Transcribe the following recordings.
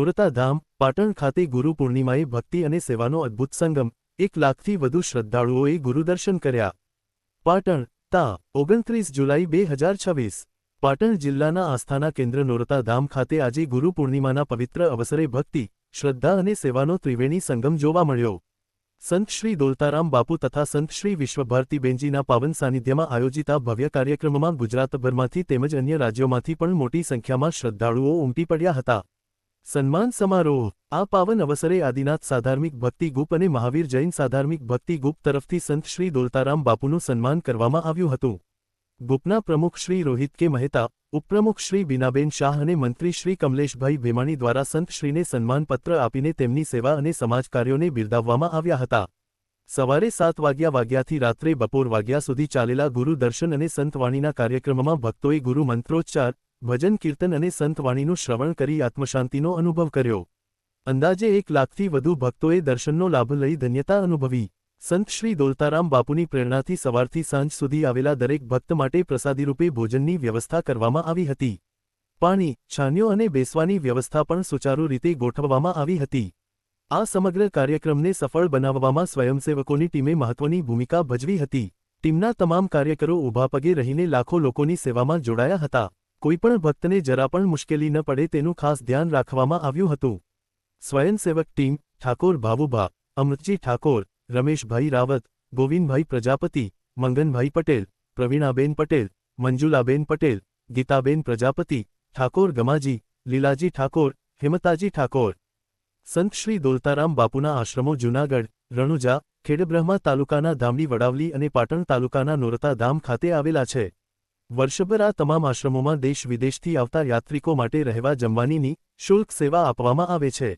નોરતા ધામ પાટણ ખાતે ગુરુ પૂર્ણિમાએ ભક્તિ અને સેવાનો અદ્ભુત સંગમ 1 લાખથી વધુ શ્રદ્ધાળુઓએ ગુરુદર્શન કર્યા। પાટણ તા 29 જુલાઈ 2026 પાટણ જિલ્લાના આસ્થાના કેન્દ્ર નોરતા ધામ ખાતે આજે ગુરુ પૂર્ણિમાના પવિત્ર અવસરે ભક્તિ, શ્રદ્ધા અને સેવાનો ત્રિવેણી સંગમ જોવા મળ્યો। સંત શ્રી દોલતારામ બાપુ તથા સંત શ્રી વિશ્વભારતીબેનજીના પાવન સાનિધ્યમાં આયોજિત આ ભવ્ય કાર્યક્રમમાં ગુજરાતભરમાંથી તેમજ અન્ય રાજ્યોમાંથી પણ મોટી સંખ્યામાં શ્રદ્ધાળુઓ ઉમટી પડ્યા હતા। સન્માન સમારોહ આ પાવન અવસરે આદિનાથ સાધાર્મિક ભક્તિ ગ્રુપ અને મહાવીર જૈન સાધાર્મિક ભક્તિ ગ્રુપ તરફથી સંત શ્રી દોલતારામ બાપુનું સન્માન કરવામાં આવ્યું હતું। ગ્રુપના પ્રમુખ શ્રી રોહિત કે મહેતા, ઉપપ્રમુખ શ્રી બીનાબેન શાહ અને મંત્રી શ્રી કમલેશભાઈ ભેમાણી દ્વારા સંત શ્રીને સન્માનપત્ર આપીને તેમની સેવા અને સમાજ કાર્યોને બિરદાવવામાં આવ્યા હતા। સવારે 7 વાગ્યાથી રાત્રે બપોર વાગ્યા સુધી ચાલેલા ગુરુ દર્શન અને સંતવાણીના કાર્યક્રમમાં ભક્તોએ ગુરુ મંત્રોચ્ચાર, ભજન કીર્તન અને સંતવાણીનું શ્રવણ કરી આત્મશાંતિનો અનુભવ કર્યો। અંદાજે 1 લાખથી વધુ ભક્તોએ દર્શનનો લાભ લઈ ધન્યતા અનુભવી। સંત શ્રી દોલતારામ બાપુની પ્રેરણાથી સવારથી સાંજ સુધી આવેલા દરેક ભક્ત માટે પ્રસાદીરૂપે ભોજનની વ્યવસ્થા કરવામાં આવી હતી। પાણી, છાનીઓ અને બેસવાની વ્યવસ્થા પણ સુચારુ રીતે ગોઠવવામાં આવી હતી। આ સમગ્ર કાર્યક્રમને સફળ બનાવવામાં સ્વયંસેવકોની ટીમે મહત્વની ભૂમિકા ભજવી હતી। ટીમના તમામ કાર્યકરો ઊભા પગે રહીને લાખો લોકોની સેવામાં જોડાયા હતા। કોઈપણ ભક્તને જરા પણ મુશ્કેલી ન પડે તેનું ખાસ ધ્યાન રાખવામાં આવ્યું હતું। સ્વયંસેવક ટીમ ઠાકોર ભાવુભા, અમૃતજી ઠાકોર, રમેશભાઈ રાવત, ગોવિંદભાઈ પ્રજાપતિ, મંગનભાઈ પટેલ, પ્રવીણાબેન પટેલ, મંજુલાબેન પટેલ, ગીતાબેન પ્રજાપતિ, ઠાકોર ગમાજી, લીલાજી ઠાકોર, હેમતાજી ઠાકોર। સંત શ્રી દોલતારામ બાપુના આશ્રમો જૂનાગઢ, રણુજા, ખેડબ્રહ્મા તાલુકાના ધામડી વડાવલી અને પાટણ તાલુકાના નોરતા ધામ ખાતે આવેલા છે। વર્ષભર આ તમામ આશ્રમોમાં દેશ વિદેશથી આવતા યાત્રિકો માટે રહેવા જમવાની નિઃશુલ્ક સેવા આપવામાં આવે છે।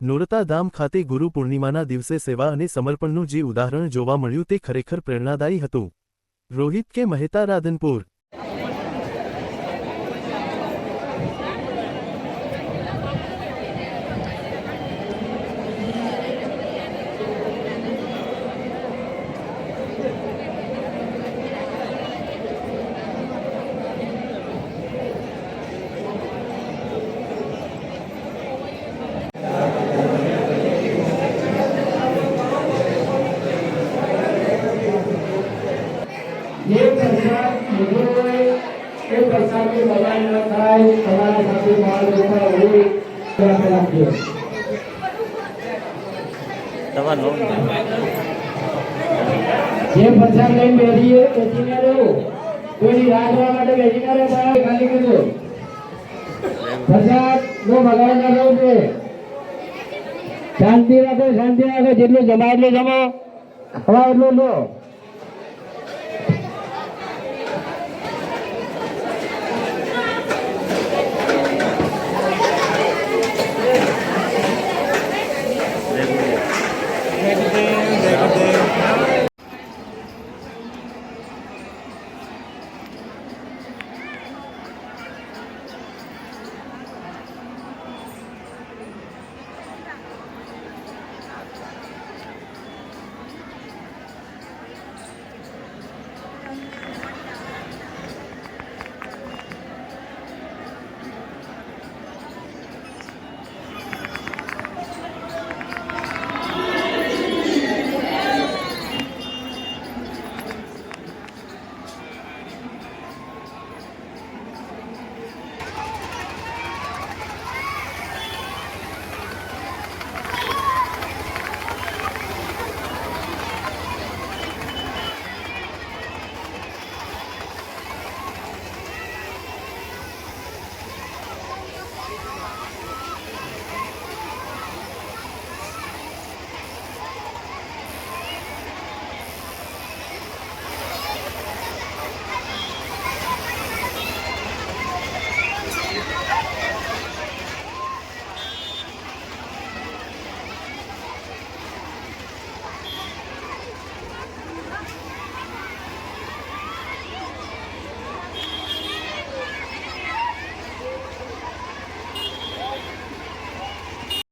નોરતા ધામ ખાતે ગુરુ પૂર્ણિમાના દિવસે સેવા અને સમર્પણનું જે ઉદાહરણ જોવા મળ્યું તે ખરેખર પ્રેરણાદાયી હતું। રોહિત કે મહેતા, રાધનપુર। ये प्रसाद मुझे ये प्रसाद की बजाय न खाए हमारे साथी माल होता हुई रखिए ये प्रसाद नहीं बेरिए बेचने रो कोई राजवा માટે બેઠી કરે બહાર ખાલી કરજો પ્રસાદ નો બગાડ ન કરવો છે શાંતિ રાખો જેટલું જમાય એટલું જમો ખવા એટલું લો।